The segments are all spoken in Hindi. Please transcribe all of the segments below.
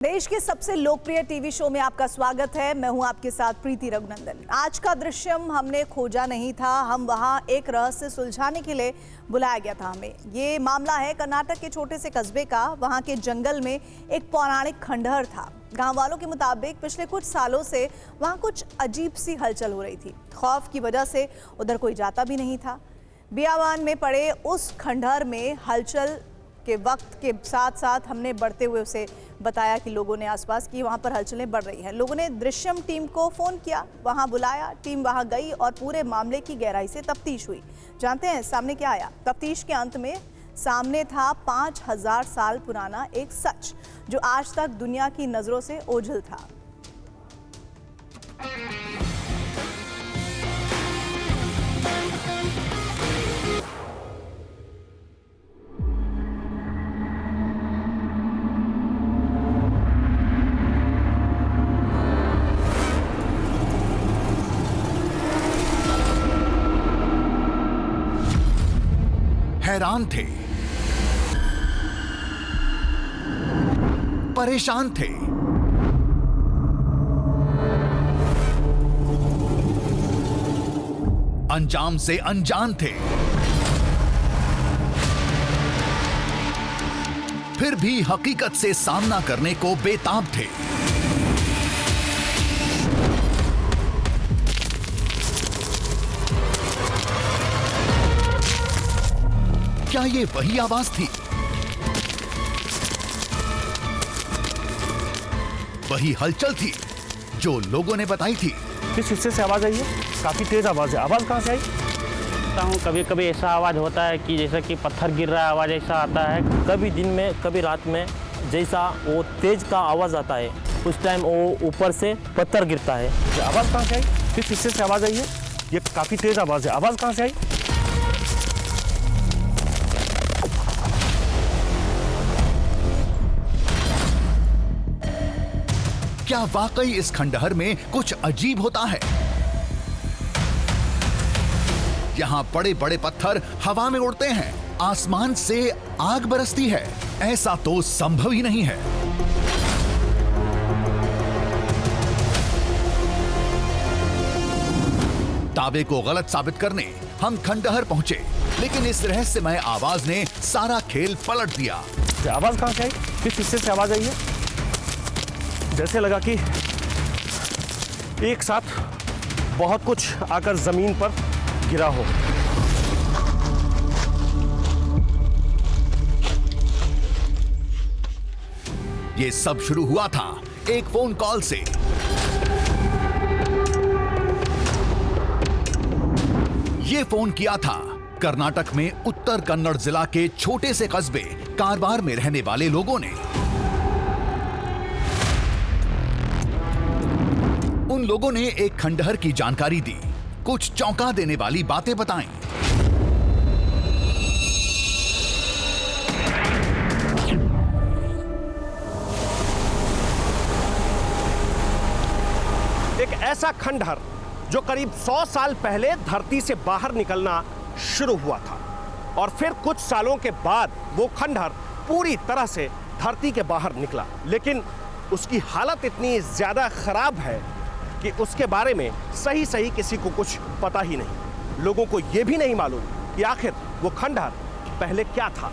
देश के सबसे लोकप्रिय टीवी शो में आपका स्वागत है। मैं हूं आपके साथ प्रीति रघुनंदन। आज का दृश्यम हमने खोजा नहीं था, हम वहां एक रहस्य सुलझाने के लिए बुलाया गया था हमें। ये मामला है कर्नाटक के छोटे से कस्बे का। वहां के जंगल में एक पौराणिक खंडहर था। गांव वालों के मुताबिक पिछले कुछ सालों से वहां कुछ अजीब सी हलचल हो रही थी। खौफ की वजह से उधर कोई जाता भी नहीं था। बियावान में पड़े उस खंडहर में हलचल के वक्त के साथ साथ हमने बढ़ते हुए उसे बताया कि लोगों ने आसपास की वहां पर हलचलें बढ़ रही हैं। लोगों ने दृश्यम टीम को फोन किया, वहां बुलाया, टीम वहां गई और पूरे मामले की गहराई से तफ्तीश हुई। जानते हैं सामने क्या आया। तफ्तीश के अंत में सामने था 5000 साल पुराना एक सच जो आज तक दुनिया की नजरों से ओझल था। हैरान थे, परेशान थे, अंजाम से अनजान थे, फिर भी हकीकत से सामना करने को बेताब थे। क्या ये वही आवाज थी? वही हलचल थी जो लोगों ने बताई थी? किस हिस्से से आवाज आई है? काफी तेज आवाज है। आवाज कहां से आई? कभी कभी ऐसा आवाज़ होता है कि जैसे कि पत्थर गिर रहा है, आवाज़ ऐसा आता है। कभी दिन में कभी रात में जैसा वो तेज का आवाज़ आता है, उस टाइम वो ऊपर से पत्थर गिरता है। ये आवाज कहां से आई? किस हिस्से से आवाज आई है? ये काफी तेज आवाज है। आवाज कहां से आई? क्या वाकई इस खंडहर में कुछ अजीब होता है? यहां बड़े बड़े पत्थर हवा में उड़ते हैं, आसमान से आग बरसती है। ऐसा तो संभव ही नहीं है। दावे को गलत साबित करने हम खंडहर पहुंचे, लेकिन इस रहस्यमय आवाज ने सारा खेल पलट दिया। ये आवाज कहां से आई? किस हिस्से से आवाज आई है? जैसे लगा कि एक साथ बहुत कुछ आकर जमीन पर गिरा हो। ये सब शुरू हुआ था एक फोन कॉल से। ये फोन किया था कर्नाटक में उत्तर कन्नड़ जिला के छोटे से कस्बे कारवार में रहने वाले लोगों ने। उन लोगों ने एक खंडहर की जानकारी दी, कुछ चौंका देने वाली बातें बताईं। एक ऐसा खंडहर जो करीब 100 साल पहले धरती से बाहर निकलना शुरू हुआ था और फिर कुछ सालों के बाद वो खंडहर पूरी तरह से धरती के बाहर निकला, लेकिन उसकी हालत इतनी ज्यादा खराब है कि उसके बारे में सही किसी को कुछ पता ही नहीं। लोगों को यह भी नहीं मालूम कि आखिर वो खंडहर पहले क्या था।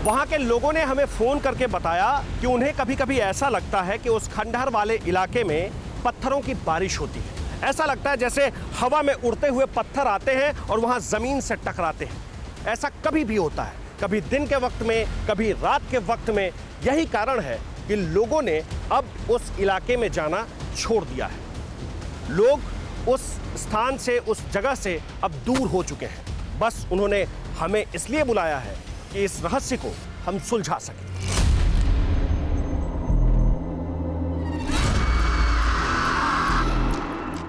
वहां के लोगों ने हमें फोन करके बताया कि उन्हें कभी कभी ऐसा लगता है कि उस खंडहर वाले इलाके में पत्थरों की बारिश होती है। ऐसा लगता है जैसे हवा में उड़ते हुए पत्थर आते हैं और वहां जमीन से टकराते हैं। ऐसा कभी भी होता है, कभी दिन के वक्त में, कभी रात के वक्त में। यही कारण है कि लोगों ने अब उस इलाके में जाना छोड़ दिया है। लोग उस स्थान से, उस जगह से अब दूर हो चुके हैं। बस उन्होंने हमें इसलिए बुलाया है कि इस रहस्य को हम सुलझा सकें।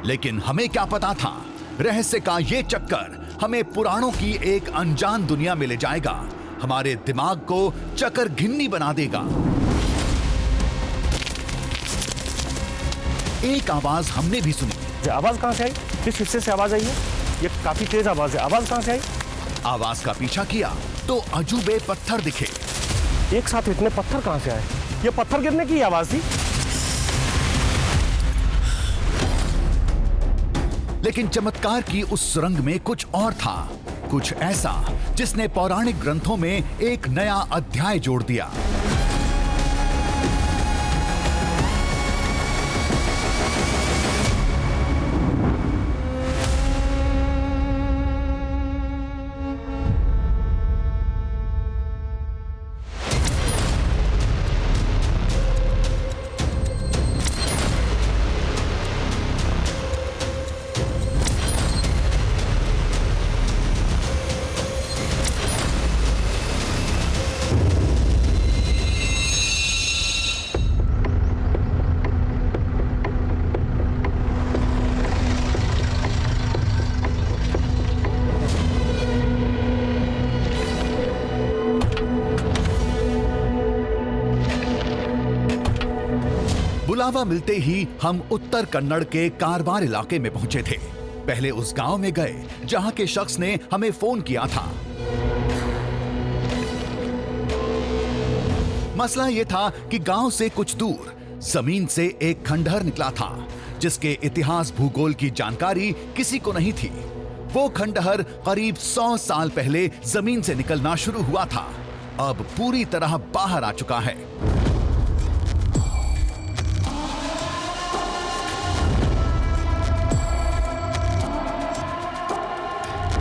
लेकिन हमें क्या पता था, रहस्य का ये चक्कर हमें पुराणों की एक अनजान दुनिया में ले जाएगा, हमारे दिमाग को चक्कर घिन्नी बना देगा। एक आवाज हमने भी सुनी। आवाज कहां से आई? किस हिस्से से आवाज आई है? ये काफी तेज आवाज है। आवाज कहां से आई? आवाज का पीछा किया तो अजूबे पत्थर दिखे। एक साथ इतने पत्थर कहां से आए? ये पत्थर गिरने की आवाज थी। लेकिन चमत्कार की उस सुरंग में कुछ और था, कुछ ऐसा जिसने पौराणिक ग्रंथों में एक नया अध्याय जोड़ दिया। बुलावा मिलते ही हम उत्तर कन्नड़ के कारवार इलाके में पहुंचे थे। पहले उस गांव में गए जहां के शख्स ने हमें फोन किया था। मसला यह था कि गांव से कुछ दूर जमीन से एक खंडहर निकला था जिसके इतिहास भूगोल की जानकारी किसी को नहीं थी। वो खंडहर करीब 100 साल पहले जमीन से निकलना शुरू हुआ था, अब पूरी तरह बाहर आ चुका है।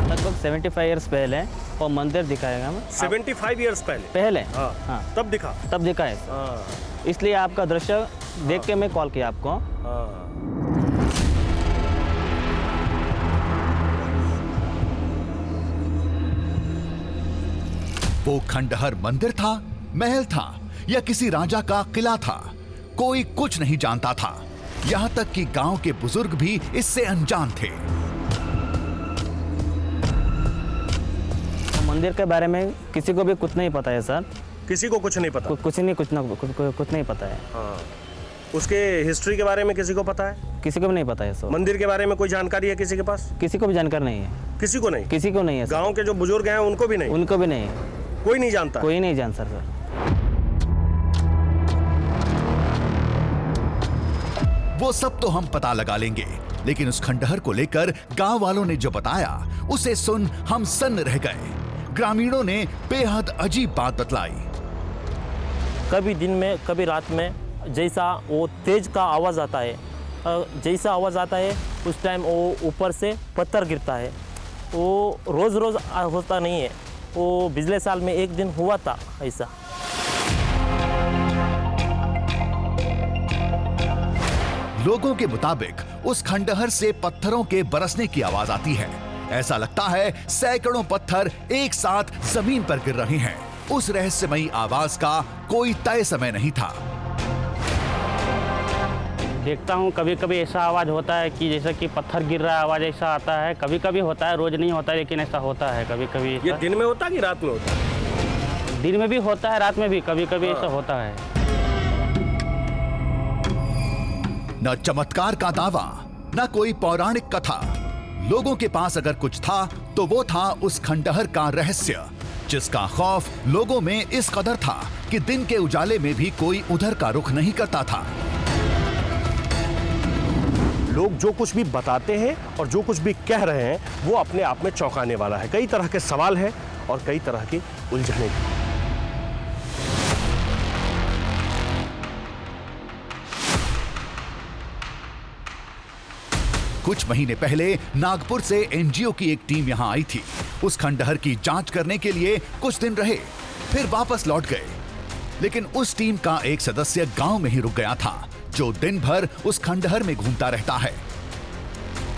लगभग 75 इयर्स पहले वो मंदिर दिखाएगा हमें। 75 ईयर्स पहले हाँ, हाँ तब दिखा। तब दिखा है, हाँ, इसलिए आपका दृश्य देख के मैं कॉल किया आपको। हाँ। वो खंडहर मंदिर था, महल था या किसी राजा का किला था, कोई कुछ नहीं जानता था। यहां तक कि गांव के बुजुर्ग भी इससे अनजान थे। मंदिर के बारे में किसी को भी कुछ नहीं पता है सर। किसी को कुछ नहीं पता। कुछ नहीं पता है। हाँ। उसके हिस्ट्री के बारे में किसी को पता है? किसी को भी नहीं पता है सर। मंदिर के बारे में कोई जानकारी है किसी के पास? किसी को भी जानकारी नहीं है। किसी को नहीं? किसी को नहीं है सर। गांव के जो बुजुर्ग हैं उनको भी नहीं? उनको भी नहीं है। कोई नहीं जानता? कोई नहीं जानता सर। वो सब तो हम पता लगा लेंगे, लेकिन उस खंडहर को लेकर गांव वालों ने जो बताया उसे सुन हम सन्न रह गए। ग्रामीणों ने बेहद अजीब बात बतलाई। कभी दिन में कभी रात में जैसा वो तेज का आवाज़ आता है, जैसा आवाज़ आता है उस टाइम वो ऊपर से पत्थर गिरता है। वो रोज़ रोज़ होता नहीं है, वो पिछले साल में एक दिन हुआ था ऐसा। लोगों के मुताबिक उस खंडहर से पत्थरों के बरसने की आवाज आती है। ऐसा लगता है सैकड़ों पत्थर एक साथ जमीन पर गिर रहे हैं। उस रहस्यमयी आवाज का कोई तय समय नहीं था। देखता हूँ कभी कभी ऐसा आवाज़ होता है कि जैसा कि पत्थर गिर रहा है, आवाज़ ऐसा आता है। कभी कभी होता है, रोज नहीं होता है, लेकिन ऐसा होता है कभी कभी। ये दिन में होता है कि रात में होता है? दिन में भी होता है, रात में भी कभी कभी ऐसा होता है। न चमत्कार का दावा, न कोई पौराणिक कथा। लोगों के पास अगर कुछ था तो वो था उस खंडहर का रहस्य, जिसका खौफ लोगों में इस कदर था कि दिन के उजाले में भी कोई उधर का रुख नहीं करता था। लोग जो कुछ भी बताते हैं और जो कुछ भी कह रहे हैं वो अपने आप में चौंकाने वाला है। कई तरह के सवाल हैं और कई तरह की उलझनें भी। कुछ महीने पहले नागपुर से एनजीओ की एक टीम यहां आई थी। उस खंडहर की जांच करने के लिए कुछ दिन रहे, फिर वापस लौट गए। लेकिन उस टीम का एक सदस्य गांव में ही रुक गया था, जो दिन भर उस खंडहर में घूमता रहता है।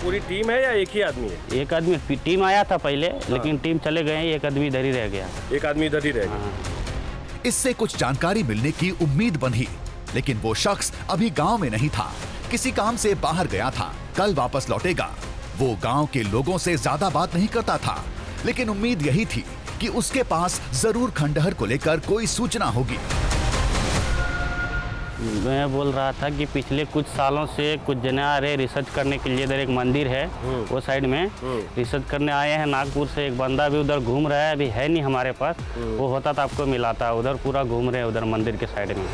पूरी टीम है या एक ही आदमी है? एक आदमी, टीम आया था पहले, लेकिन टीम चले गए, एक आदमी इधर ही रह गया। एक आदमी इधर ही रह गया। इससे कुछ जानकारी मिलने की उम्मीद बंधी, लेकिन वो शख्स अभी गांव में नहीं था, किसी काम से बाहर गया था, कल वापस लौटेगा। वो गांव के लोगों से ज्यादा बात नहीं करता था, लेकिन उम्मीद यही थी कि उसके पास जरूर खंडहर को लेकर कोई सूचना होगी। मैं बोल रहा था कि पिछले कुछ सालों से कुछ जने आ रहे रिसर्च करने के लिए। इधर एक मंदिर है वो साइड में रिसर्च करने आए हैं नागपुर से। एक बंदा भी उधर घूम रहा है, अभी है नहीं हमारे पास, वो होता तो आपको मिलाता। उधर पूरा घूम रहे हैं उधर मंदिर के साइड में।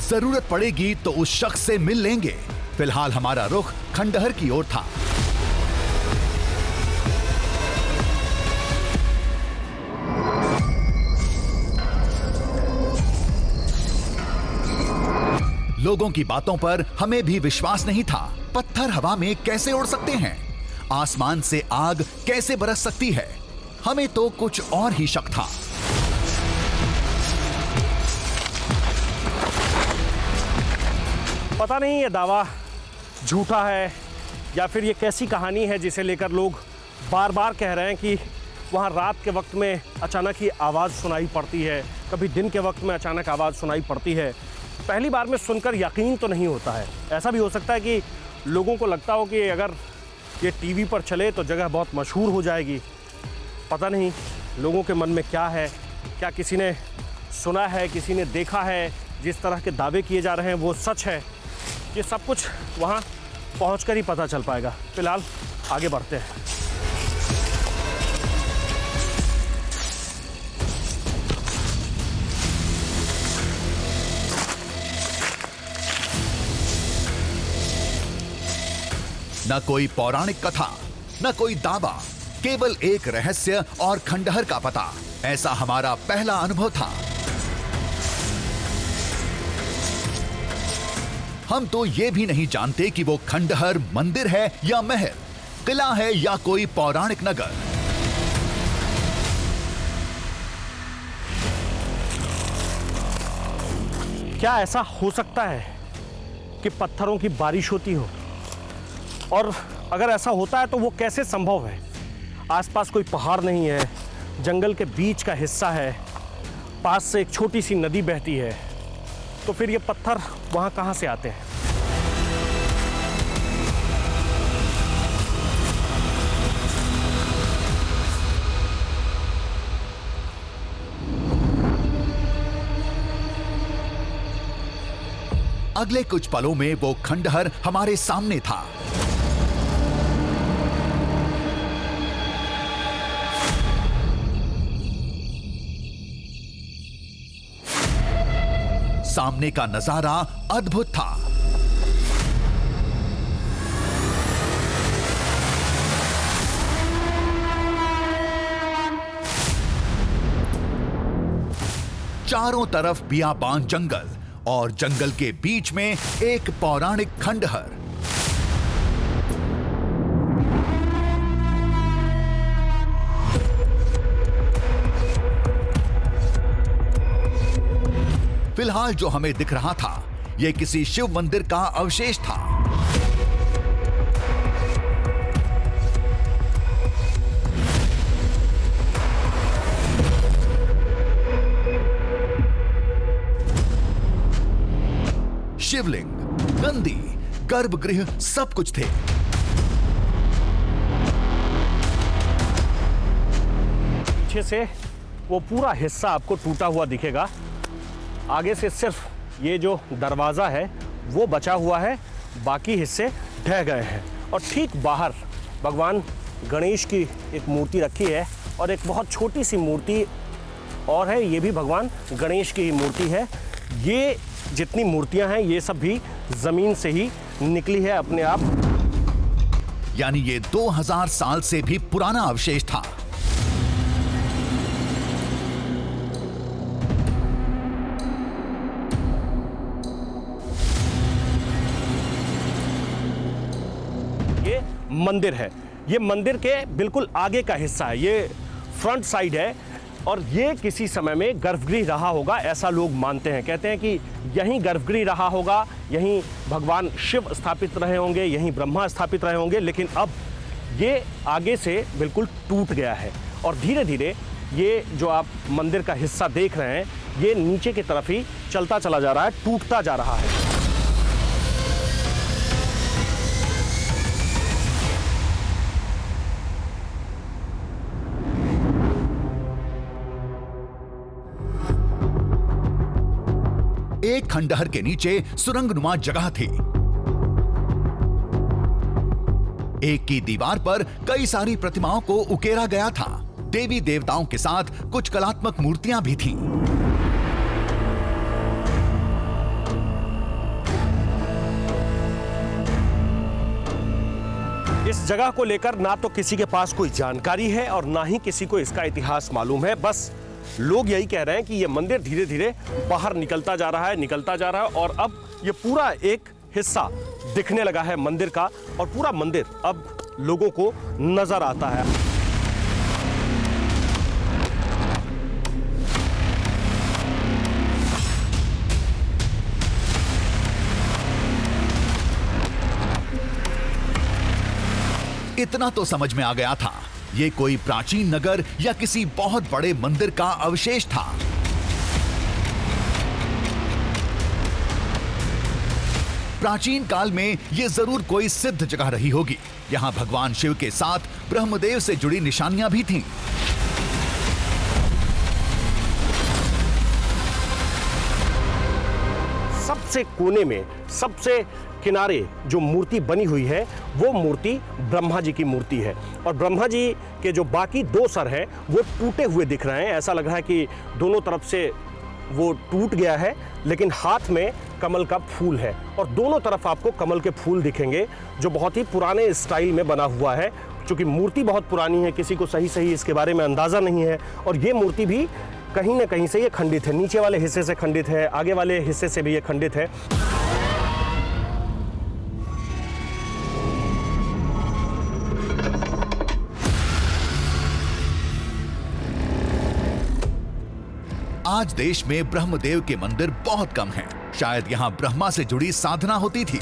जरूरत पड़ेगी तो उस शख्स से मिल लेंगे। फिलहाल हमारा रुख खंडहर की ओर था। लोगों की बातों पर हमें भी विश्वास नहीं था। पत्थर हवा में कैसे उड़ सकते हैं? आसमान से आग कैसे बरस सकती है? हमें तो कुछ और ही शक था। पता नहीं ये दावा झूठा है या फिर ये कैसी कहानी है जिसे लेकर लोग बार बार कह रहे हैं कि वहाँ रात के वक्त में अचानक ही आवाज़ सुनाई पड़ती है, कभी दिन के वक्त में अचानक आवाज़ सुनाई पड़ती है। पहली बार में सुनकर यकीन तो नहीं होता है। ऐसा भी हो सकता है कि लोगों को लगता हो कि अगर ये टीवी पर चले तो जगह बहुत मशहूर हो जाएगी। पता नहीं लोगों के मन में क्या है, क्या किसी ने सुना है, किसी ने देखा है, जिस तरह के दावे किए जा रहे हैं वो सच है। ये सब कुछ वहाँ पहुँचकर ही पता चल पाएगा। फिलहाल आगे बढ़ते हैं। न कोई पौराणिक कथा, न कोई दावा, केवल एक रहस्य और खंडहर का पता। ऐसा हमारा पहला अनुभव था। हम तो ये भी नहीं जानते कि वो खंडहर मंदिर है या महल, किला है या कोई पौराणिक नगर। क्या ऐसा हो सकता है कि पत्थरों की बारिश होती हो? और अगर ऐसा होता है तो वो कैसे संभव है? आसपास कोई पहाड़ नहीं है, जंगल के बीच का हिस्सा है, पास से एक छोटी सी नदी बहती है, तो फिर ये पत्थर वहाँ कहाँ से आते हैं? अगले कुछ पलों में वो खंडहर हमारे सामने था। सामने का नजारा अद्भुत था। चारों तरफ बियाबान जंगल और जंगल के बीच में एक पौराणिक खंडहर। फिलहाल जो हमें दिख रहा था यह किसी शिव मंदिर का अवशेष था। शिवलिंग, नंदी, गर्भगृह सब कुछ थे। पीछे से वो पूरा हिस्सा आपको टूटा हुआ दिखेगा। आगे से सिर्फ ये जो दरवाज़ा है वो बचा हुआ है, बाकी हिस्से ढह गए हैं। और ठीक बाहर भगवान गणेश की एक मूर्ति रखी है और एक बहुत छोटी सी मूर्ति और है, ये भी भगवान गणेश की ही मूर्ति है। ये जितनी मूर्तियां हैं ये सब भी ज़मीन से ही निकली है अपने आप। यानी ये 2000 साल से भी पुराना अवशेष था। ये मंदिर है, ये मंदिर के बिल्कुल आगे का हिस्सा है, ये फ्रंट साइड है और ये किसी समय में गर्भगृह रहा होगा, ऐसा लोग मानते हैं। कहते हैं कि यहीं गर्भगृह रहा होगा, यहीं भगवान शिव स्थापित रहे होंगे, यहीं ब्रह्मा स्थापित रहे होंगे। लेकिन अब ये आगे से बिल्कुल टूट गया है और धीरे धीरे ये जो आप मंदिर का हिस्सा देख रहे हैं ये नीचे की तरफ ही चलता चला जा रहा है, टूटता जा रहा है। एक खंडहर के नीचे सुरंगनुमा जगह थी। एक की दीवार पर कई सारी प्रतिमाओं को उकेरा गया था। देवी देवताओं के साथ कुछ कलात्मक मूर्तियां भी थीं। इस जगह को लेकर ना तो किसी के पास कोई जानकारी है और ना ही किसी को इसका इतिहास मालूम है। बस लोग यही कह रहे हैं कि यह मंदिर धीरे धीरे बाहर निकलता जा रहा है और अब ये पूरा एक हिस्सा दिखने लगा है मंदिर का और पूरा मंदिर अब लोगों को नजर आता है। इतना तो समझ में आ गया था, ये कोई प्राचीन नगर या किसी बहुत बड़े मंदिर का अवशेष था। प्राचीन काल में यह जरूर कोई सिद्ध जगह रही होगी। यहां भगवान शिव के साथ ब्रह्मदेव से जुड़ी निशानियां भी थीं। सबसे कोने में, सबसे किनारे जो मूर्ति बनी हुई है वो मूर्ति ब्रह्मा जी की मूर्ति है और ब्रह्मा जी के जो बाकी दो सर हैं वो टूटे हुए दिख रहे हैं। ऐसा लग रहा है कि दोनों तरफ से वो टूट गया है, लेकिन हाथ में कमल का फूल है और दोनों तरफ आपको कमल के फूल दिखेंगे जो बहुत ही पुराने स्टाइल में बना हुआ है। क्योंकि मूर्ति बहुत पुरानी है, किसी को सही इसके बारे में अंदाज़ा नहीं है और ये मूर्ति भी कहीं ना कहीं से ये खंडित है। नीचे वाले हिस्से से खंडित है, आगे वाले हिस्से से भी ये खंडित है। आज देश में ब्रह्मदेव के मंदिर बहुत कम हैं। शायद यहां ब्रह्मा से जुड़ी साधना होती थी।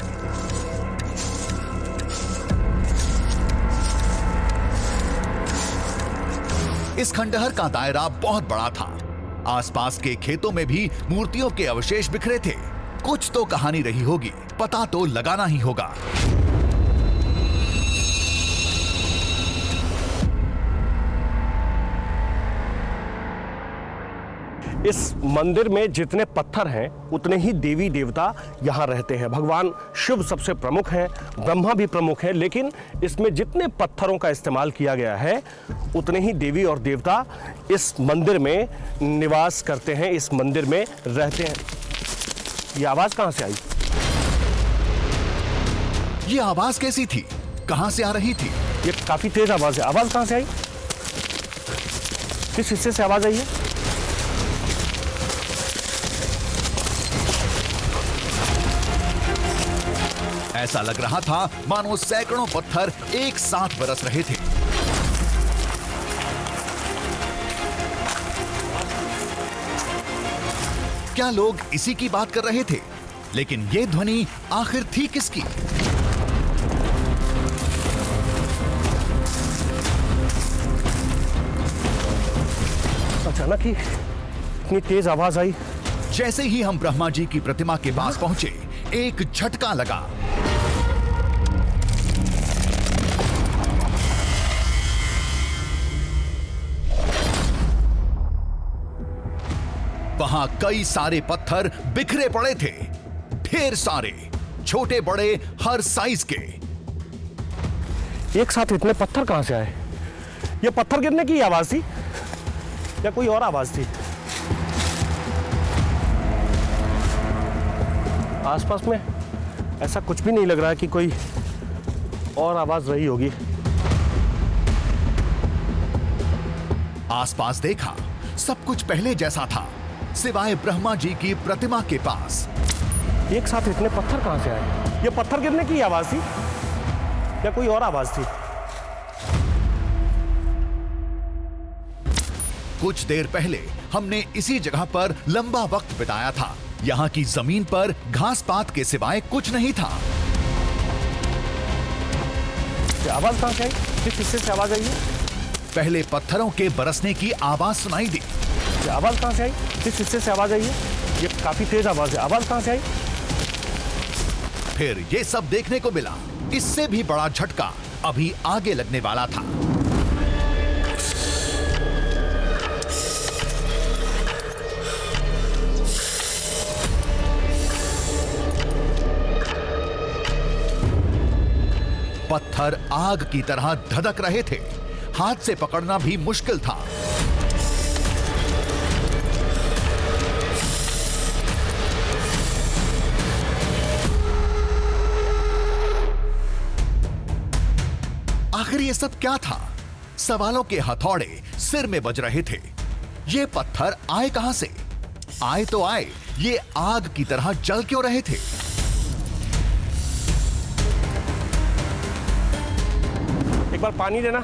इस खंडहर का दायरा बहुत बड़ा था। आसपास के खेतों में भी मूर्तियों के अवशेष बिखरे थे। कुछ तो कहानी रही होगी, पता तो लगाना ही होगा। इस मंदिर में जितने पत्थर हैं उतने ही देवी देवता यहाँ रहते हैं। भगवान शिव सबसे प्रमुख हैं, ब्रह्मा भी प्रमुख हैं, लेकिन इसमें जितने पत्थरों का इस्तेमाल किया गया है उतने ही देवी और देवता इस मंदिर में निवास करते हैं, इस मंदिर में रहते हैं। ये आवाज़ कहाँ से आई? ये आवाज कैसी थी? कहां से आ रही थी? ये काफ़ी तेज आवाज़ है। आवाज़ कहाँ से आई? किस हिस्से से आवाज़ आई है? ऐसा लग रहा था मानो सैकड़ों पत्थर एक साथ बरस रहे थे। क्या लोग इसी की बात कर रहे थे? लेकिन ये ध्वनि आखिर थी किसकी? अचानक ही इतनी तेज आवाज आई। जैसे ही हम ब्रह्मा जी की प्रतिमा के पास पहुंचे, एक झटका लगा। वहां कई सारे पत्थर बिखरे पड़े थे, ढेर सारे, छोटे बड़े हर साइज के। एक साथ इतने पत्थर कहां से आए? ये पत्थर गिरने की आवाज थी या कोई और आवाज थी? आसपास में ऐसा कुछ भी नहीं लग रहा है कि कोई और आवाज रही होगी। आसपास देखा, सब कुछ पहले जैसा था, सिवाय ब्रह्मा जी की प्रतिमा के पास। एक साथ इतने पत्थर कहां से आए? ये पत्थर गिरने की आवाज थी या कोई और आवाज थी? कुछ देर पहले हमने इसी जगह पर लंबा वक्त बिताया था। यहाँ की जमीन पर घास पात के सिवाय कुछ नहीं था। आवाज कहां से आई? किस हिस्से से आवाज आई है? पहले पत्थरों के बरसने की आवाज सुनाई दी। आवाज कहां से आई? किस हिस्से से आवाज आई है? ये काफी तेज आवाज है। आवाज कहां से आई? फिर ये सब देखने को मिला। इससे भी बड़ा झटका अभी आगे लगने वाला था। पत्थर आग की तरह धधक रहे थे। हाथ से पकड़ना भी मुश्किल था। आखिर ये सब क्या था? सवालों के हथौड़े सिर में बज रहे थे। ये पत्थर आए कहां से? आए तो आए, ये आग की तरह जल क्यों रहे थे? एक बार पानी देना।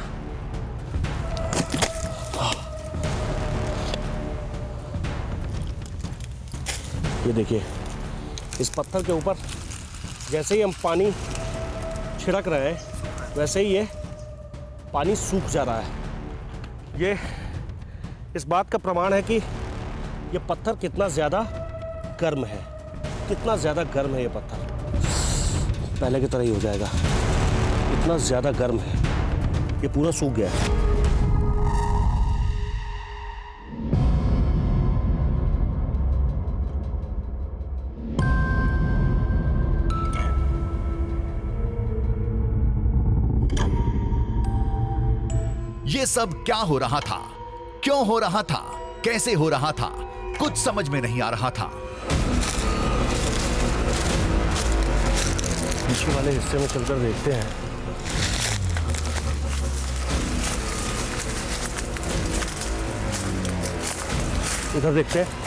ये देखिए, इस पत्थर के ऊपर जैसे ही हम पानी छिड़क रहे हैं वैसे ही ये पानी सूख जा रहा है। ये इस बात का प्रमाण है कि ये पत्थर कितना ज़्यादा गर्म है, कितना ज़्यादा गर्म है ये पत्थर। पहले की तरह ही हो जाएगा, इतना ज़्यादा गर्म है, ये पूरा सूख गया है। ये सब क्या हो रहा था? क्यों हो रहा था? कैसे हो रहा था? कुछ समझ में नहीं आ रहा था। पीछे वाले हिस्से में चलकर देखते हैं। इधर देखते हैं।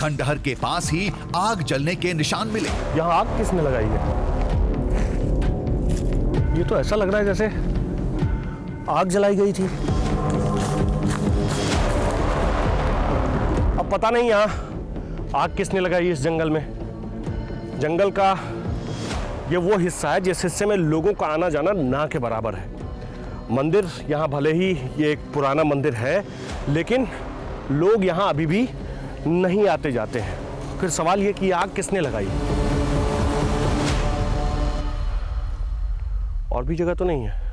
खंडहर के पास ही आग जलने के निशान मिले। यहाँ आग किसने लगाई है? ये तो ऐसा लग रहा है जैसे आग जलाई गई थी। अब पता नहीं यहाँ आग किसने लगाई इस जंगल में। जंगल का ये वो हिस्सा है जिस हिस्से में लोगों का आना जाना ना के बराबर है। मंदिर यहाँ भले ही ये एक पुराना मंदिर है, लेकिन लोग यहाँ अभी भी नहीं आते जाते हैं। फिर सवाल ये कि आग किसने लगाई? और भी जगह तो नहीं है।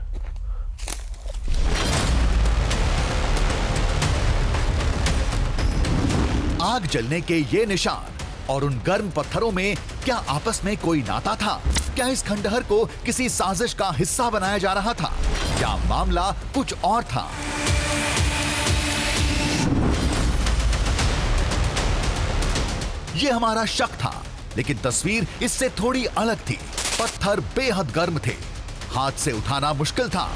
आग जलने के ये निशान और उन गर्म पत्थरों में क्या आपस में कोई नाता था? क्या इस खंडहर को किसी साजिश का हिस्सा बनाया जा रहा था? क्या मामला कुछ और था? ये हमारा शक था, लेकिन तस्वीर इससे थोड़ी अलग थी। पत्थर बेहद गर्म थे, हाथ से उठाना मुश्किल था।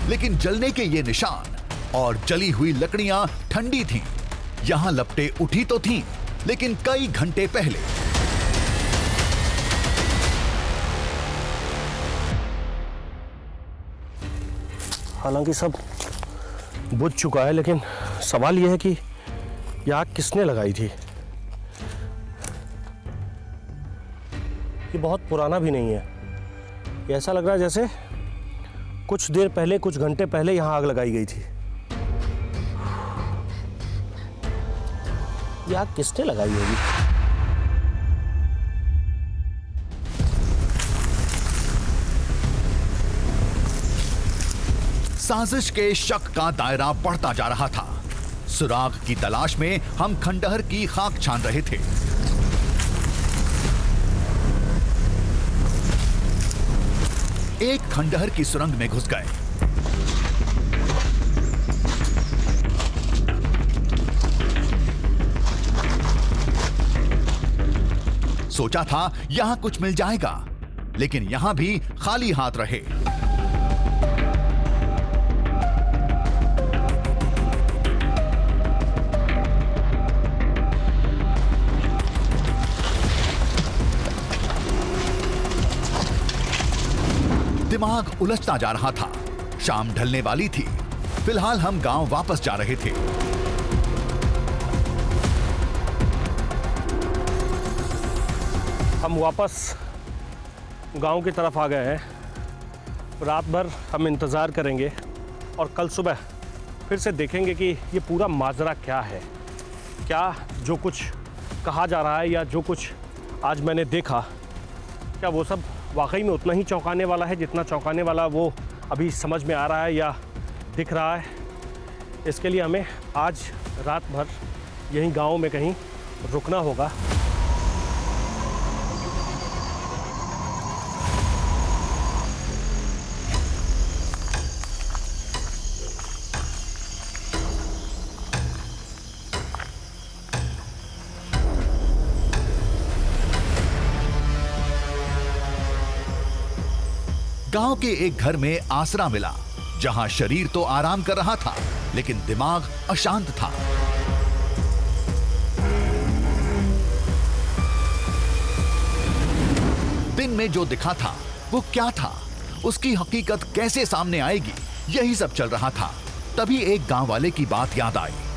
लेकिन जलने के ये निशान और जली हुई लकड़ियां ठंडी थीं। यहां लपटें उठी तो थीं, लेकिन कई घंटे पहले। हालांकि सब बुझ चुका है, लेकिन सवाल यह है कि यह आग किसने लगाई थी? ये बहुत पुराना भी नहीं है। ये ऐसा लग रहा है जैसे कुछ देर पहले, कुछ घंटे पहले यहाँ आग लगाई गई थी। ये आग किसने लगाई होगी? साजिश के शक का दायरा बढ़ता जा रहा था। सुराग की तलाश में हम खंडहर की खाक छान रहे थे। एक खंडहर की सुरंग में घुस गए। सोचा था यहां कुछ मिल जाएगा, लेकिन यहां भी खाली हाथ रहे। दिमाग उलझता जा रहा था। शाम ढलने वाली थी। फिलहाल हम गांव वापस जा रहे थे। हम वापस गांव की तरफ आ गए हैं। रात भर हम इंतज़ार करेंगे और कल सुबह फिर से देखेंगे कि ये पूरा माजरा क्या है। क्या जो कुछ कहा जा रहा है या जो कुछ आज मैंने देखा, क्या वो सब वाकई में उतना ही चौंकाने वाला है जितना चौंकाने वाला वो अभी समझ में आ रहा है या दिख रहा है? इसके लिए हमें आज रात भर यहीं गांव में कहीं रुकना होगा। गांव के एक घर में आसरा मिला, जहां शरीर तो आराम कर रहा था लेकिन दिमाग अशांत था। दिन में जो दिखा था वो क्या था, उसकी हकीकत कैसे सामने आएगी, यही सब चल रहा था। तभी एक गांव वाले की बात याद आई।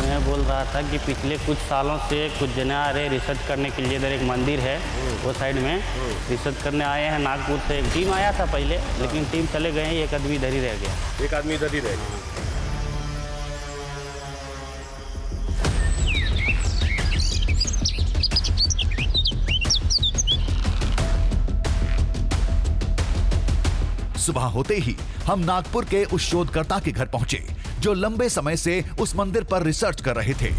मैं बोल रहा था कि पिछले कुछ सालों से कुछ जने आ रहे रिसर्च करने के लिए। इधर एक मंदिर है, वो साइड में रिसर्च करने आए हैं। नागपुर से एक टीम आया था पहले, लेकिन टीम चले गए, एक आदमी इधर ही रह गया। एक आदमी इधर ही रह गया। सुबह होते ही हम नागपुर के उस शोधकर्ता के घर पहुंचे जो लंबे समय से उस मंदिर पर रिसर्च कर रहे थे।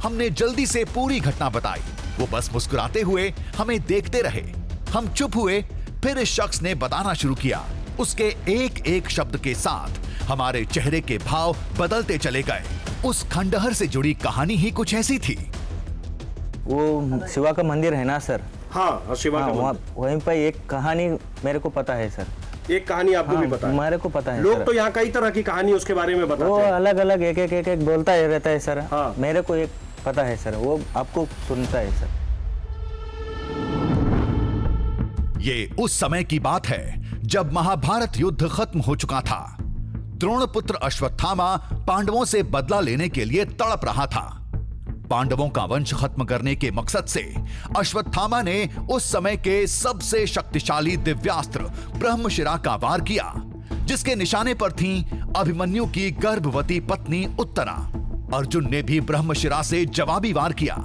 हमने जल्दी से पूरी घटना बताई। वो बस मुस्कुराते हुए हमें देखते रहे। हम चुप हुए, फिर इस शख्स ने बताना शुरू किया। उसके एक एक शब्द के साथ हमारे चेहरे के भाव बदलते चले गए। उस खंडहर से जुड़ी कहानी ही कुछ ऐसी थी। वो शिवा का मंदिर है ना सर? हाँ, शिवा का मंदिर। वहीं पर एक कहानी मेरे को पता है सर। एक कहानी आपको भी पता है? मेरे को पता है लोग सर। तो यहाँ कई तरह की कहानी उसके बारे में बताते वो हैं। अलग अलग एक एक बोलता है रहता है सर। हाँ। मेरे को एक पता है सर, वो आपको सुनता है सर। ये उस समय की बात है जब महाभारत युद्ध खत्म हो चुका था। द्रोणपुत्र अश्वत्थामा पांडवों से बदला लेने के लिए तड़प रहा था। पांडवों का वंश खत्म करने के मकसद से अश्वत्थामा ने उस समय के सबसे शक्तिशाली दिव्यास्त्र ब्रह्मशिरा का वार किया, जिसके निशाने पर थी अभिमन्यु की गर्भवती पत्नी उत्तरा। अर्जुन ने भी ब्रह्मशिरा से जवाबी वार किया।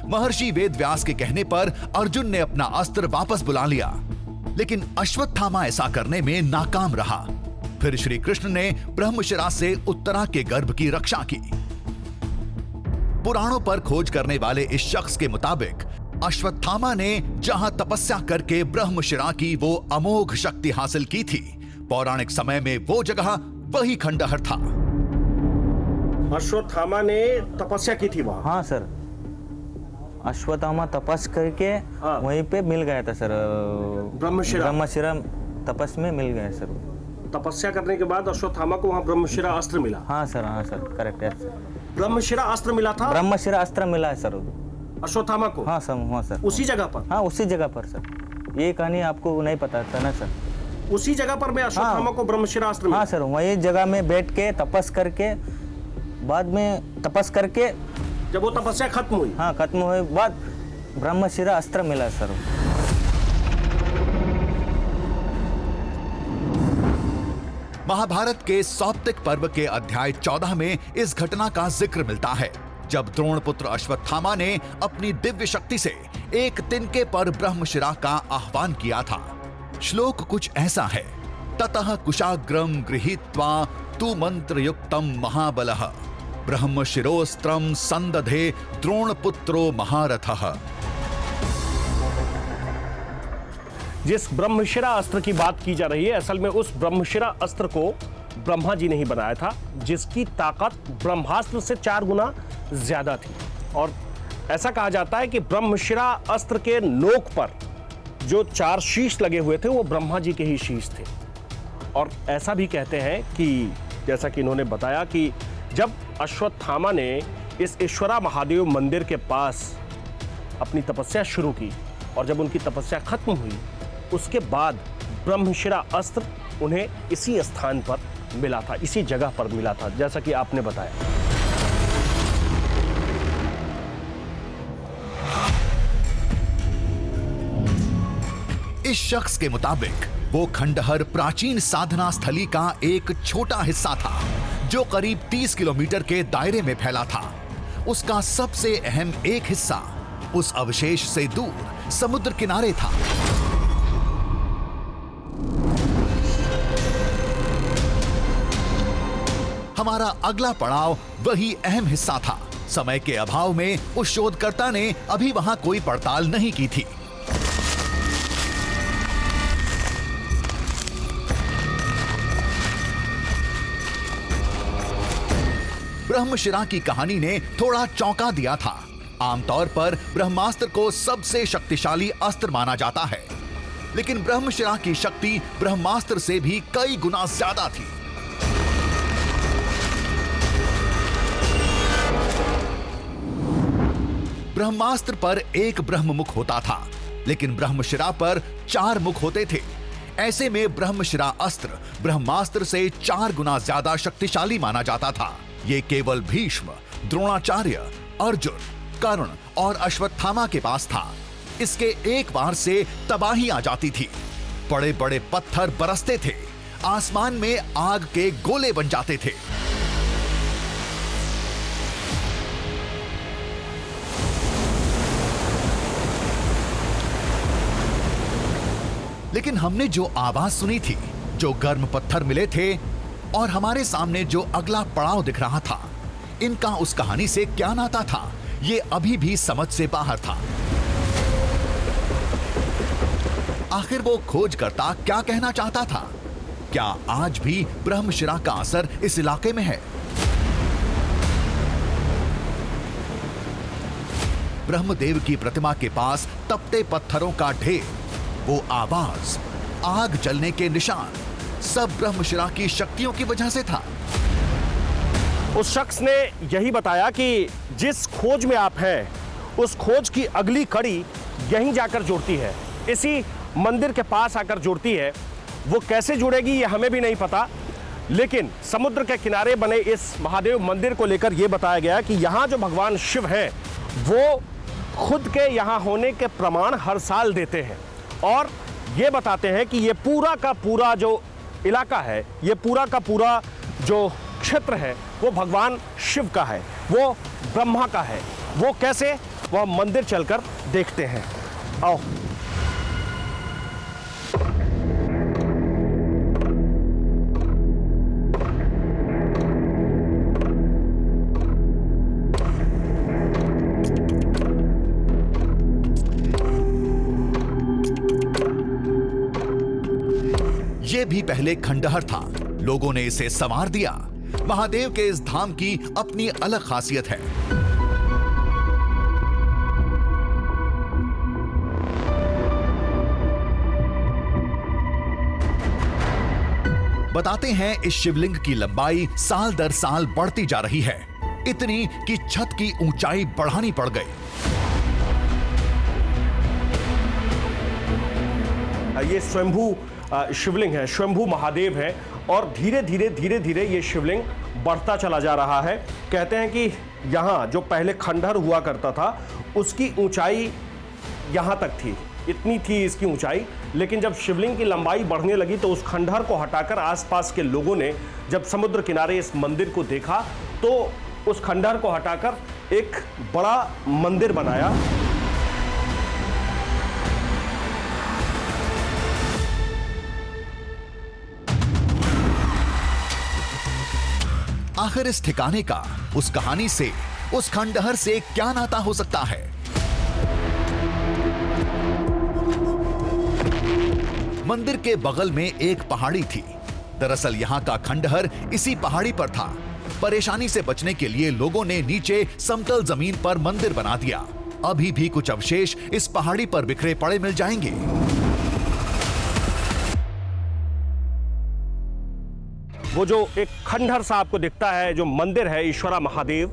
महर्षि वेदव्यास के कहने पर अर्जुन ने अपना अस्त्र वापस बुला लिया, लेकिन अश्वत्थामा ऐसा करने में नाकाम रहा। फिर श्री कृष्ण ने ब्रह्मशिरा से उत्तरा के गर्भ की रक्षा की। पुराणों पर खोज करने वाले इस शख्स के मुताबिक अश्वत्थामा ने जहां तपस्या करके ब्रह्मशिरा की वो अमोघ शक्ति हासिल की थी, पौराणिक समय में वो जगह वही खंडहर था। अश्वत्थामा ने तपस्या की थी वहां? हाँ सर, अश्वत्थामा तपस करके हाँ। वहीं पे मिल गया था सर। ब्रह्मशिरा तपस में मिल गया सर। तपस्या करने के बाद अश्वत्थामा को वहां ब्रह्मशिरा अस्त्र मिला। हाँ सर, करेक्ट है सर। ब्रह्मशिरा अस्त्र मिला था? ब्रह्मशिरा अस्त्र मिला है सर अश्वत्थामा को? हाँ सर। उसी जगह पर? हाँ, उसी जगह पर सर। ये कहानी आपको नहीं पता था ना सर? उसी जगह पर में अश्वत्थामा को ब्रह्मशिरा अस्त्र मिला? हाँ सर, वही जगह में बैठ के तपस करके, बाद में तपस करके जब वो तपस्या खत्म हुई? हाँ, खत्म हुए बाद ब्रह्मशिरा अस्त्र मिला सर। महाभारत के सौप्तिक पर्व के अध्याय 14 में इस घटना का जिक्र मिलता है, जब द्रोणपुत्र अश्वत्थामा ने अपनी दिव्य शक्ति से एक तिनके पर ब्रह्मशिरा का आह्वान किया था। श्लोक कुछ ऐसा है: ततः कुशाग्रम गृहीत्वा तु मंत्रयुक्तम महाबलः ब्रह्मशिरोस्त्रम संदधे द्रोणपुत्रो महारथः। जिस ब्रह्मशिरा अस्त्र की बात की जा रही है, असल में उस ब्रह्मशिरा अस्त्र को ब्रह्मा जी ने ही बनाया था, जिसकी ताकत ब्रह्मास्त्र से 4 गुना ज्यादा थी। और ऐसा कहा जाता है कि ब्रह्मशिरा अस्त्र के नोक पर जो 4 शीश लगे हुए थे वो ब्रह्मा जी के ही शीश थे। और ऐसा भी कहते हैं कि जैसा कि इन्होंने बताया कि जब अश्वत्थामा ने इस ईश्वरा महादेव मंदिर के पास अपनी तपस्या शुरू की और जब उनकी तपस्या खत्म हुई, उसके बाद ब्रह्मशिरा अस्त्र उन्हें इसी स्थान पर मिला था, इसी जगह पर मिला था, जैसा कि आपने बताया। इस शख्स के मुताबिक वो खंडहर प्राचीन साधना स्थली का एक छोटा हिस्सा था जो करीब 30 किलोमीटर के दायरे में फैला था। उसका सबसे अहम एक हिस्सा उस अवशेष से दूर समुद्र किनारे था। हमारा अगला पड़ाव वही अहम हिस्सा था। समय के अभाव में उस शोधकर्ता ने अभी वहां कोई पड़ताल नहीं की थी। ब्रह्मशिरा की कहानी ने थोड़ा चौंका दिया था। आमतौर पर ब्रह्मास्त्र को सबसे शक्तिशाली अस्त्र माना जाता है, लेकिन ब्रह्मशिरा की शक्ति ब्रह्मास्त्र से भी कई गुना ज्यादा थी। ब्रह्मास्त्र पर एक ब्रह्ममुख होता था, लेकिन ब्रह्मशिरा पर 4 मुख होते थे। ऐसे में ब्रह्मशिरा अस्त्र ब्रह्मास्त्र से 4 गुना ज्यादा शक्तिशाली माना जाता था। ये केवल भीष्म, द्रोणाचार्य, अर्जुन, कर्ण और अश्वत्थामा के पास था। इसके एक बार से तबाही आ जाती थी। बड़े बड़े पत्थर बरसते थे, आसमान में आग के गोले बन जाते थे। लेकिन हमने जो आवाज सुनी थी, जो गर्म पत्थर मिले थे और हमारे सामने जो अगला पड़ाव दिख रहा था, इनका उस कहानी से क्या नाता था, ये अभी भी समझ से बाहर था। आखिर वो खोजकर्ता क्या कहना चाहता था? क्या आज भी ब्रह्मशिरा का असर इस इलाके में है? ब्रह्मदेव की प्रतिमा के पास तपते पत्थरों का ढेर, वो आवाज, आग जलने के निशान, सब ब्रह्मशिरा की शक्तियों की वजह से था। उस शख्स ने यही बताया कि जिस खोज में आप हैं, उस खोज की अगली कड़ी यहीं जाकर जुड़ती है, इसी मंदिर के पास आकर जुड़ती है। वो कैसे जुड़ेगी ये हमें भी नहीं पता, लेकिन समुद्र के किनारे बने इस महादेव मंदिर को लेकर यह बताया गया कि यहाँ जो भगवान शिव हैं, वो खुद के यहाँ होने के प्रमाण हर साल देते हैं और ये बताते हैं कि ये पूरा का पूरा जो इलाका है, ये पूरा का पूरा जो क्षेत्र है, वो भगवान शिव का है, वो ब्रह्मा का है। वो कैसे, वह मंदिर चलकर देखते हैं। आओ। ये भी पहले खंडहर था, लोगों ने इसे संवार दिया। महादेव के इस धाम की अपनी अलग खासियत है। बताते हैं इस शिवलिंग की लंबाई साल दर साल बढ़ती जा रही है, इतनी कि छत की ऊंचाई बढ़ानी पड़ गई। ये स्वयंभू शिवलिंग है, स्वयंभू महादेव है और धीरे धीरे ये शिवलिंग बढ़ता चला जा रहा है। कहते हैं कि यहाँ जो पहले खंडहर हुआ करता था, उसकी ऊंचाई यहाँ तक थी, इतनी थी इसकी ऊंचाई। लेकिन जब शिवलिंग की लंबाई बढ़ने लगी तो उस खंडहर को हटाकर आसपास के लोगों ने जब समुद्र किनारे इस मंदिर को देखा तो उस खंडहर को हटाकर एक बड़ा मंदिर बनाया। आखिर इस ठिकाने का उस कहानी से, उस खंडहर से क्या नाता हो सकता है? मंदिर के बगल में एक पहाड़ी थी। दरअसल यहाँ का खंडहर इसी पहाड़ी पर था। परेशानी से बचने के लिए लोगों ने नीचे समतल जमीन पर मंदिर बना दिया। अभी भी कुछ अवशेष इस पहाड़ी पर बिखरे पड़े मिल जाएंगे। वो जो एक खंडहर सा आपको दिखता है, जो मंदिर है ईश्वरा महादेव,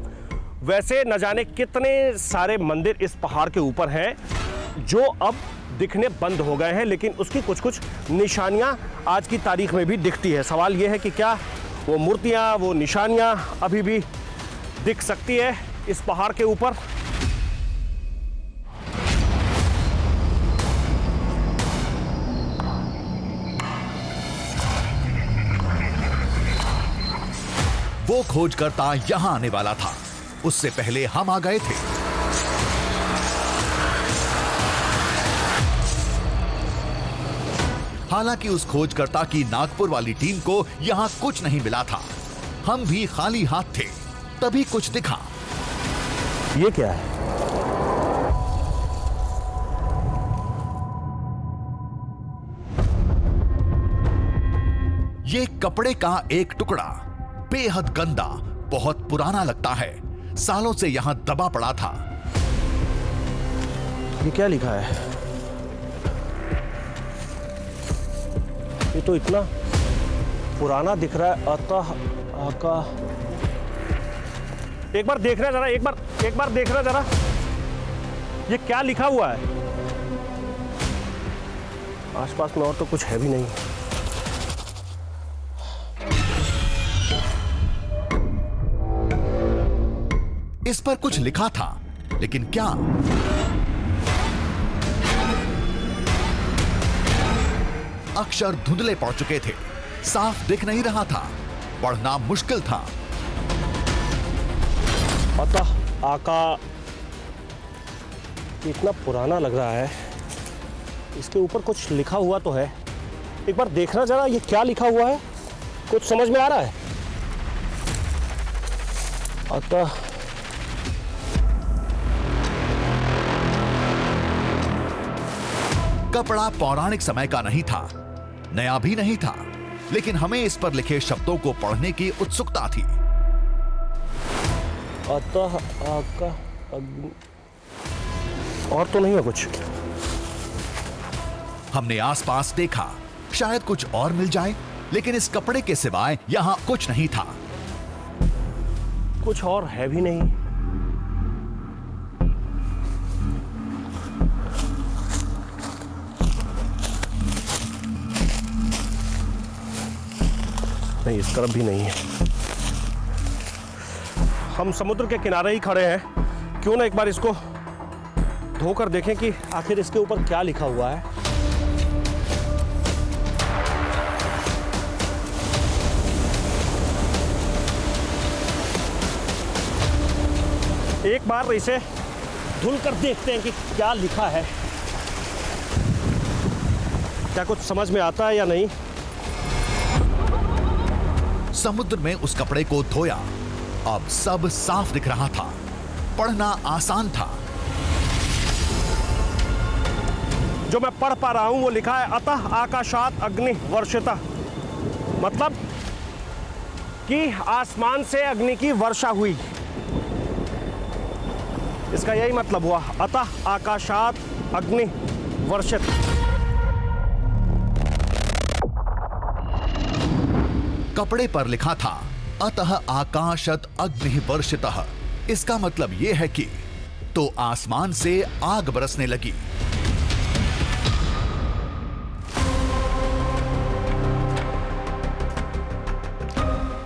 वैसे न जाने कितने सारे मंदिर इस पहाड़ के ऊपर हैं जो अब दिखने बंद हो गए हैं, लेकिन उसकी कुछ कुछ निशानियां आज की तारीख में भी दिखती है। सवाल यह है कि क्या वो मूर्तियां, वो निशानियां अभी भी दिख सकती है इस पहाड़ के ऊपर? वो खोजकर्ता यहां आने वाला था, उससे पहले हम आ गए थे। हालांकि उस खोजकर्ता की नागपुर वाली टीम को यहां कुछ नहीं मिला था। हम भी खाली हाथ थे, तभी कुछ दिखा। ये क्या है? ये कपड़े का एक टुकड़ा, बेहद गंदा, बहुत पुराना लगता है, सालों से यहां दबा पड़ा था। ये क्या लिखा है? ये तो इतना पुराना दिख रहा है। अतः आका, एक बार देख रहे जरा, एक बार देख रहे जरा, ये क्या लिखा हुआ है? आसपास में और तो कुछ है भी नहीं। इस पर कुछ लिखा था, लेकिन क्या? अक्षर धुंधले पड़ चुके थे, साफ दिख नहीं रहा था, पढ़ना मुश्किल था। अतः आका, इतना पुराना लग रहा है। इसके ऊपर कुछ लिखा हुआ तो है, एक बार देखना जरा, ये क्या लिखा हुआ है? कुछ समझ में आ रहा है? अतः कपड़ा पौराणिक समय का नहीं था, नया भी नहीं था, लेकिन हमें इस पर लिखे शब्दों को पढ़ने की उत्सुकता थी। अतः आका अग्नि, और तो नहीं है कुछ। हमने आसपास देखा, शायद कुछ और मिल जाए, लेकिन इस कपड़े के सिवाय यहां कुछ नहीं था। कुछ और है भी नहीं। नहीं, इस तरफ भी नहीं है। हम समुद्र के किनारे ही खड़े हैं, क्यों ना एक बार इसको धोकर देखें कि आखिर इसके ऊपर क्या लिखा हुआ है। एक बार इसे धुल कर देखते हैं कि क्या लिखा है, क्या कुछ समझ में आता है या नहीं। समुद्र में उस कपड़े को धोया, अब सब साफ दिख रहा था, पढ़ना आसान था। जो मैं पढ़ पा रहा हूं वो लिखा है अतः आकाशात अग्नि वर्षिता, मतलब कि आसमान से अग्नि की वर्षा हुई। इसका यही मतलब हुआ, अतः आकाशात अग्नि वर्षित। कपड़े पर लिखा था अतः आकाशत अग्नि वर्षितः। इसका मतलब यह है कि तो आसमान से आग बरसने लगी।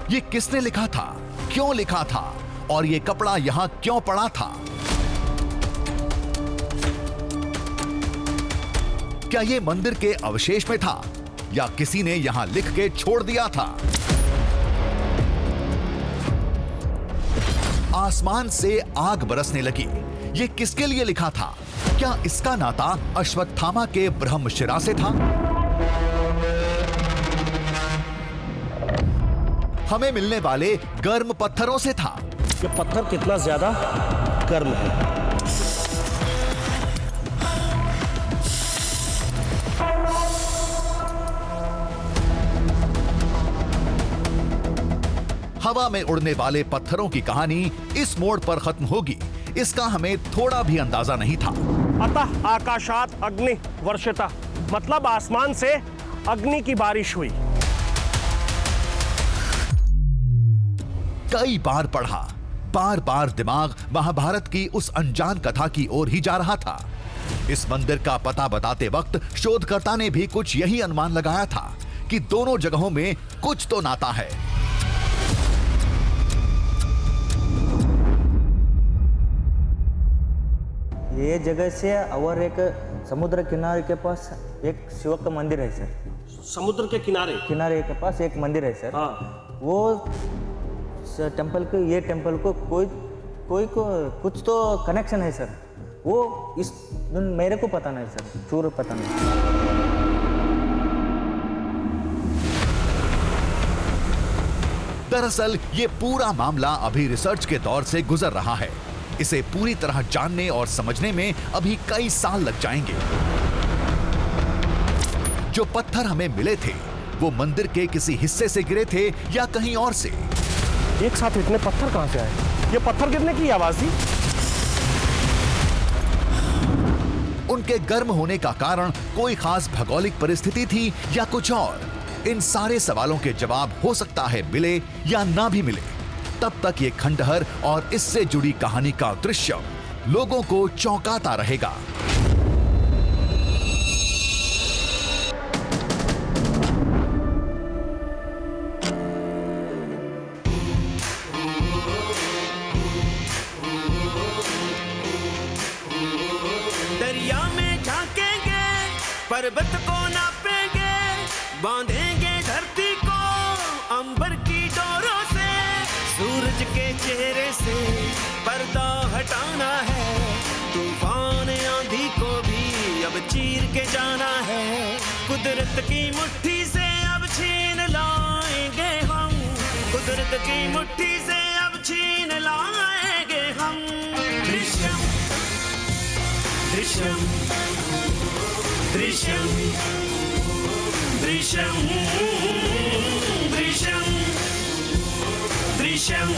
ये किसने लिखा था, क्यों लिखा था, और ये कपड़ा यहां क्यों पड़ा था? क्या ये मंदिर के अवशेष में था या किसी ने यहां लिख के छोड़ दिया था? आसमान से आग बरसने लगी, ये किसके लिए लिखा था? क्या इसका नाता अश्वत्थामा के ब्रह्मशिरा से था? हमें मिलने वाले गर्म पत्थरों से था। ये पत्थर कितना ज्यादा गर्म है। हवा में उड़ने वाले पत्थरों की कहानी इस मोड़ पर खत्म होगी, इसका हमें थोड़ा भी अंदाजा नहीं था। अतः आकाशात अग्नि वर्षिता, मतलब आसमान से अग्नि की बारिश हुई। कई बार पढ़ा, बार बार दिमाग महाभारत की उस अनजान कथा की ओर ही जा रहा था। इस मंदिर का पता बताते वक्त शोधकर्ता ने भी कुछ यही अनुमान लगाया था कि दोनों जगहों में कुछ तो नाता है। ये जगह से और एक समुद्र किनारे के पास एक शिव का मंदिर है सर। समुद्र के किनारे किनारे के पास एक मंदिर है सर। हाँ। वो टेम्पल को, ये टेम्पल को कुछ तो कनेक्शन है सर। वो इस मेरे को पता नहीं सर, चूर पता नहीं। दरअसल ये पूरा मामला अभी रिसर्च के दौर से गुजर रहा है। इसे पूरी तरह जानने और समझने में अभी कई साल लग जाएंगे। जो पत्थर हमें मिले थे वो मंदिर के किसी हिस्से से गिरे थे या कहीं और से। एक साथ इतने पत्थर कहां से आए? ये पत्थर गिरने की आवाज थी। उनके गर्म होने का कारण कोई खास भौगोलिक परिस्थिति थी या कुछ और? इन सारे सवालों के जवाब हो सकता है मिले या ना भी मिले। तब तक ये खंडहर और इससे जुड़ी कहानी का दृश्य लोगों को चौंकाता रहेगा। दरिया में झांकेंगे, पर्वत को नापेंगे, बांधेंगे धरती को अंबर की डोरों से, सूरज के चेहरे से पर्दा हटाना है, तूफान आंधी को भी अब चीर के जाना है, कुदरत की मुट्ठी से अब छीन लाएंगे हम, कुदरत की मुट्ठी से अब छीन लाएंगे हम। दृश्यम दृश्यम दृश्यम दृश्यम दृश्यम दृश्यम